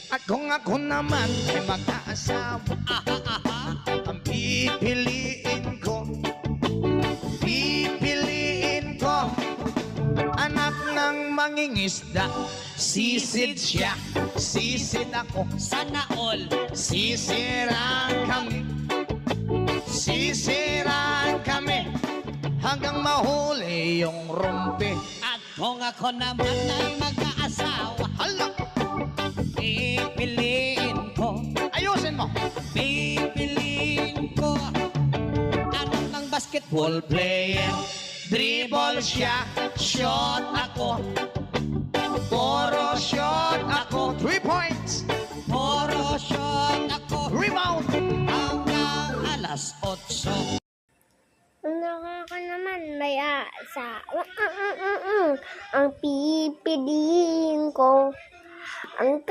At kung ako naman ay mag-aasawa, ang pipiliin ko anak ng mangingisda. Sisid siya, sisid ako, Sana all. sisiraan kami hanggang mahuli yung rumpi. At kung ako naman ay mag-aasawa, Hala, pipiliin ko, ayusin mo. pipiliin ko anak ng basketball Player, dribble siya, shot ako, puro shot ako. 3 points, puro shot ako rebound. hanggang alas 8. Ako naman may asawa. Ang pipiliin ko. Ang